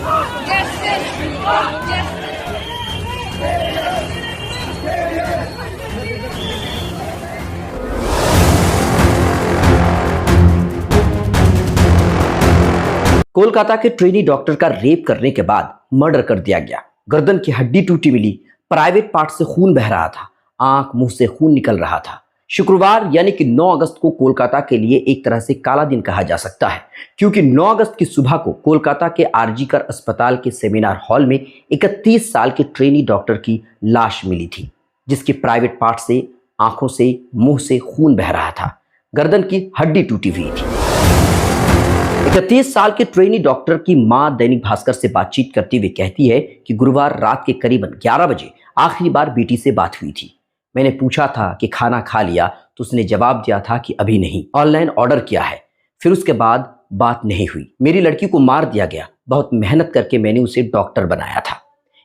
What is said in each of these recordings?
कोलकाता के trainee doctor का rape करने के बाद मर्डर कर दिया गया। गर्दन की हड्डी टूटी मिली, प्राइवेट पार्ट से खून बह रहा था, आंख मुंह से खून निकल रहा था। शुक्रवार यानी कि 9 अगस्त को कोलकाता के लिए एक तरह से काला दिन कहा जा सकता है, क्योंकि 9 अगस्त की सुबह को कोलकाता के आरजीकर अस्पताल के सेमिनार हॉल में 31 साल के ट्रेनी डॉक्टर की लाश मिली थी, जिसके प्राइवेट पार्ट से, आंखों से, मुंह से खून बह रहा था, गर्दन की हड्डी टूटी हुई थी। 31 साल के ट्रेनी डॉक्टर की मां दैनिक भास्कर से बातचीत करते हुए कहती है कि गुरुवार रात के करीबन 11 बजे आखिरी बार बेटी से बात हुई थी। मैंने पूछा था कि खाना खा लिया, तो उसने जवाब दिया था कि अभी नहीं, ऑनलाइन ऑर्डर किया है। फिर उसके बाद बात नहीं हुई। मेरी लड़की को मार दिया गया, बहुत मेहनत करके मैंने उसे डॉक्टर बनाया था।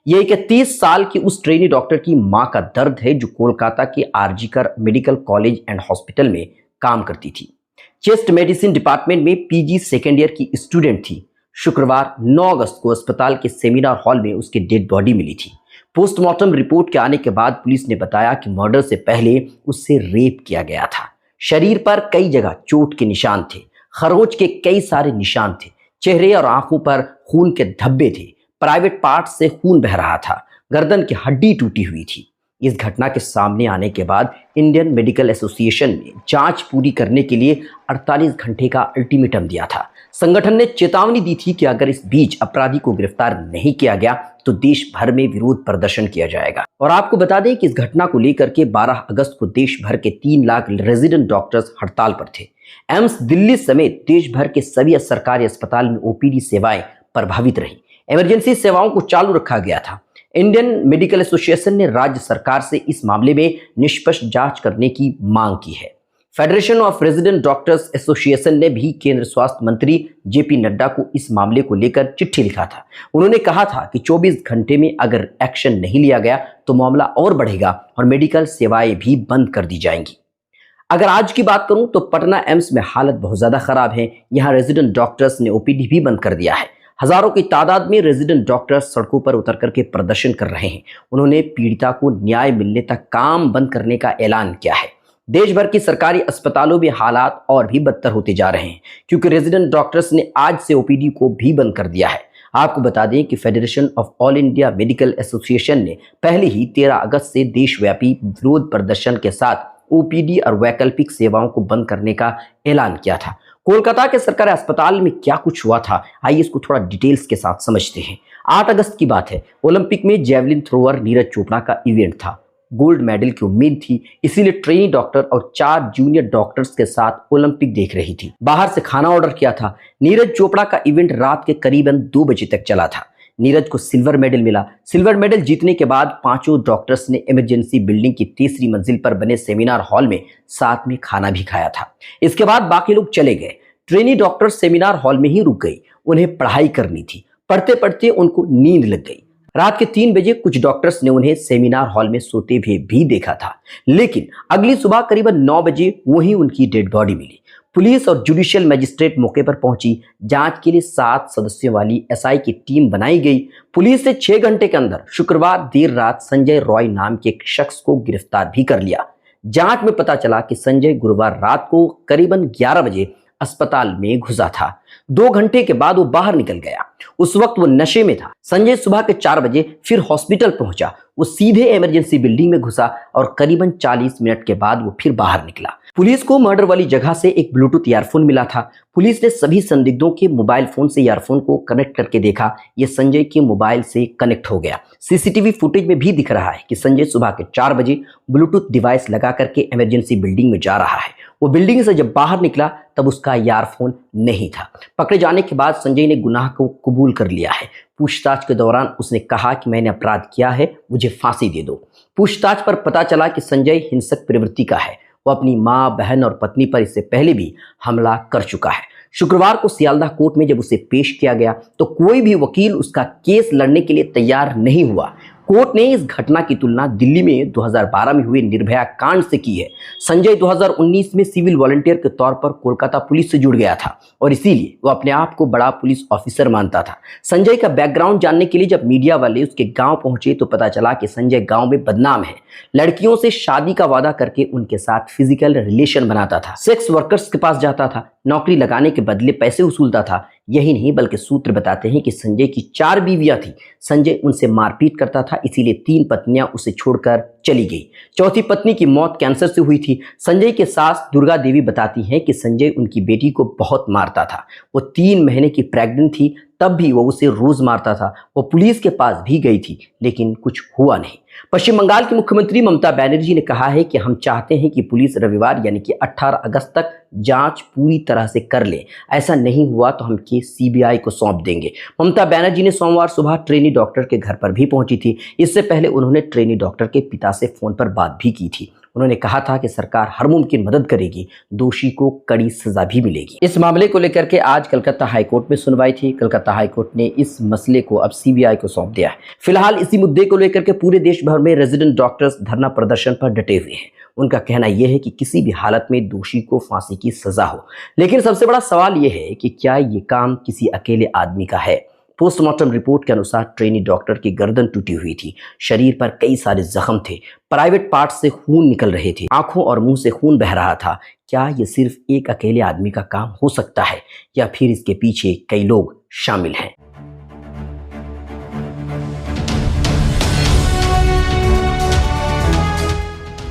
ये 31 साल की उस ट्रेनी डॉक्टर की मां का दर्द है, जो कोलकाता के RG Kar medical college and hospital में काम करती थी। चेस्ट मेडिसिन डिपार्टमेंट में पीजी सेकेंड ईयर की स्टूडेंट थी। शुक्रवार 9 अगस्त को अस्पताल के सेमिनार हॉल में उसकी डेड बॉडी मिली थी। पोस्टमार्टम रिपोर्ट के आने के बाद पुलिस ने बताया कि मर्डर से पहले उससे रेप किया गया था। शरीर पर कई जगह चोट के निशान थे, खरोंच के कई सारे निशान थे, चेहरे और आंखों पर खून के धब्बे थे, प्राइवेट पार्ट से खून बह रहा था, गर्दन की हड्डी टूटी हुई थी। इस घटना के सामने आने के बाद इंडियन मेडिकल एसोसिएशन ने जांच पूरी करने के लिए 48 घंटे का अल्टीमेटम दिया था। संगठन ने चेतावनी दी थी कि अगर इस बीच अपराधी को गिरफ्तार नहीं किया गया तो देश भर में विरोध प्रदर्शन किया जाएगा। और आपको बता दें कि इस घटना को लेकर के 12 अगस्त को देश भर के 3 लाख रेजिडेंट डॉक्टर्स हड़ताल पर थे। एम्स दिल्ली समेत देश भर के सभी सरकारी अस्पताल में ओपीडी सेवाएं प्रभावित रही। इमरजेंसी सेवाओं को चालू रखा गया था। इंडियन मेडिकल एसोसिएशन ने राज्य सरकार से इस मामले में निष्पक्ष जांच करने की मांग की है। Federation of resident doctors association ने भी केंद्र स्वास्थ्य मंत्री जेपी नड्डा को इस मामले को लेकर चिट्ठी लिखा था। उन्होंने कहा था कि 24 घंटे में अगर एक्शन नहीं लिया गया तो मामला और बढ़ेगा और मेडिकल सेवाएं भी बंद कर दी जाएंगी। अगर आज की बात करूं तो पटना एम्स में हालत बहुत ज्यादा खराब है। यहाँ रेजिडेंट डॉक्टर्स ने ओपीडी भी बंद कर दिया है। हजारों की तादाद में रेजिडेंट डॉक्टर्स सड़कों पर उतर करके प्रदर्शन कर रहे हैं। उन्होंने पीड़िता को न्याय मिलने तक काम बंद करने का ऐलान किया है। देश भर की सरकारी अस्पतालों में हालात और भी बदतर होते जा रहे हैं, क्योंकि रेजिडेंट डॉक्टर्स ने आज से ओपीडी को भी बंद कर दिया है। आपको बता दें कि federation of all India medical association ने पहले ही 13 अगस्त से देशव्यापी विरोध प्रदर्शन के साथ ओपीडी और वैकल्पिक सेवाओं को बंद करने का ऐलान किया था। कोलकाता के सरकारी अस्पताल में क्या कुछ हुआ था, आइए इसको थोड़ा डिटेल्स के साथ समझते हैं। 8 अगस्त की बात है। ओलंपिक में जेवलिन थ्रोअर नीरज चोपड़ा का इवेंट था। गोल्ड मेडल की उम्मीद थी, इसीलिए ट्रेनी डॉक्टर और 4 जूनियर डॉक्टर्स के साथ ओलंपिक देख रही थी। बाहर से खाना ऑर्डर किया था। नीरज चोपड़ा का इवेंट रात के करीबन 2 बजे तक चला था। नीरज को सिल्वर मेडल मिला। सिल्वर मेडल जीतने के बाद 5 डॉक्टर्स ने इमरजेंसी बिल्डिंग की 3री मंजिल पर बने सेमिनार हॉल में साथ में खाना भी खाया था। इसके बाद बाकी लोग चले गए। ट्रेनी डॉक्टर सेमिनार हॉल में ही रुक गई। उन्हें पढ़ाई करनी थी। पढ़ते पढ़ते उनको नींद लग गई। रात के 3 बजे कुछ डॉक्टर्स ने उन्हें सेमिनार हॉल में सोते हुए भी देखा था, लेकिन अगली सुबह करीबन 9 बजे वहीं उनकी डेड बॉडी मिली। पुलिस और जुडिशियल मजिस्ट्रेट मौके पर पहुंची। जांच के लिए 7 सदस्यों वाली एसआई की टीम बनाई गई। पुलिस ने 6 घंटे के अंदर शुक्रवार देर रात संजय रॉय नाम के एक शख्स को गिरफ्तार भी कर लिया। जांच में पता चला कि संजय गुरुवार रात को करीबन 11 बजे अस्पताल में घुसा था। 2 घंटे के बाद वो बाहर निकल गया। उस वक्त वो नशे में था। संजय सुबह के 4 बजे फिर हॉस्पिटल पहुंचा। वो सीधे इमरजेंसी बिल्डिंग में घुसा और करीबन 40 मिनट के बाद वो फिर बाहर निकला। पुलिस को मर्डर वाली जगह से एक ब्लूटूथ ईयरफोन मिला था। पुलिस ने सभी संदिग्धों के मोबाइल फोन से ईयरफोन को कनेक्ट करके देखा। ये संजय के मोबाइल से कनेक्ट हो गया। सीसीटीवी फुटेज में भी दिख रहा है कि संजय सुबह के 4 बजे ब्लूटूथ डिवाइस लगा करके इमरजेंसी बिल्डिंग में जा रहा है। वो बिल्डिंग से जब बाहर निकला तब उसका ईयरफोन नहीं था। पकड़े जाने के बाद संजय ने गुनाह को कबूल कर लिया है। पूछताछ के दौरान उसने कहा कि मैंने अपराध किया है, मुझे फांसी दे दो। पूछताछ पर पता चला कि संजय हिंसक प्रवृत्ति का है। वो अपनी मां, बहन और पत्नी पर इससे पहले भी हमला कर चुका है। शुक्रवार को सियालदह कोर्ट में जब उसे पेश किया गया तो कोई भी वकील उसका केस लड़ने के लिए तैयार नहीं हुआ। कोर्ट ने इस घटना की तुलना दिल्ली में 2012 में हुए निर्भया कांड से की है। संजय 2019 में सिविल वॉलंटियर के तौर पर कोलकाता पुलिस से जुड़ गया था और इसीलिए वो अपने आप को बड़ा पुलिस ऑफिसर मानता था। संजय का बैकग्राउंड जानने के लिए जब मीडिया वाले उसके गांव पहुंचे तो पता चला कि संजय गांव में बदनाम है। लड़कियों से शादी का वादा करके उनके साथ फिजिकल रिलेशन बनाता था, सेक्स वर्कर्स के पास जाता था, नौकरी लगाने के बदले पैसे वसूलता था। यही नहीं बल्कि सूत्र बताते हैं कि संजय की 4 बीवियां थी। संजय उनसे मारपीट करता था, इसीलिए 3 पत्नियां उसे छोड़कर चली गई। चौथी पत्नी की मौत कैंसर से हुई थी। संजय के सास दुर्गा देवी बताती हैं कि संजय उनकी बेटी को बहुत मारता था। वो 3 महीने की प्रेग्नेंट थी, तब भी वो उसे रोज मारता था। वो पुलिस के पास भी गई थी लेकिन कुछ हुआ नहीं। पश्चिम बंगाल की मुख्यमंत्री ममता बनर्जी ने कहा है कि हम चाहते हैं कि पुलिस रविवार यानी कि 18 अगस्त तक जांच पूरी तरह से कर ले। ऐसा नहीं हुआ तो हम केस सीबीआई को सौंप देंगे। ममता बनर्जी ने सोमवार सुबह ट्रेनी डॉक्टर के घर पर भी पहुंची थी। इससे पहले उन्होंने ट्रेनी डॉक्टर के पिता से फोन पर बात भी की थी। उन्होंने कहा था कि सरकार हर मुमकिन मदद करेगी, दोषी को कड़ी सजा भी मिलेगी। इस मामले को लेकर के आज कलकत्ता हाईकोर्ट में सुनवाई थी। कलकत्ता हाईकोर्ट ने इस मसले को अब सीबीआई को सौंप दिया है। फिलहाल इसी मुद्दे को लेकर के पूरे देश भर में रेजिडेंट डॉक्टर्स धरना प्रदर्शन पर डटे हुए हैं। उनका कहना यह है कि किसी भी हालत में दोषी को फांसी की सजा हो। लेकिन सबसे बड़ा सवाल यह है कि क्या ये काम किसी अकेले आदमी का है? पोस्टमार्टम रिपोर्ट के अनुसार ट्रेनी डॉक्टर की गर्दन टूटी हुई थी, शरीर पर कई सारे जख्म थे, प्राइवेट पार्ट से खून निकल रहे थे, आंखों और मुंह से खून बह रहा था। क्या ये सिर्फ एक अकेले आदमी का काम हो सकता है या फिर इसके पीछे कई लोग शामिल हैं?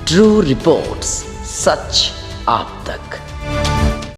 ट्रू रिपोर्ट्स, सच आप तक।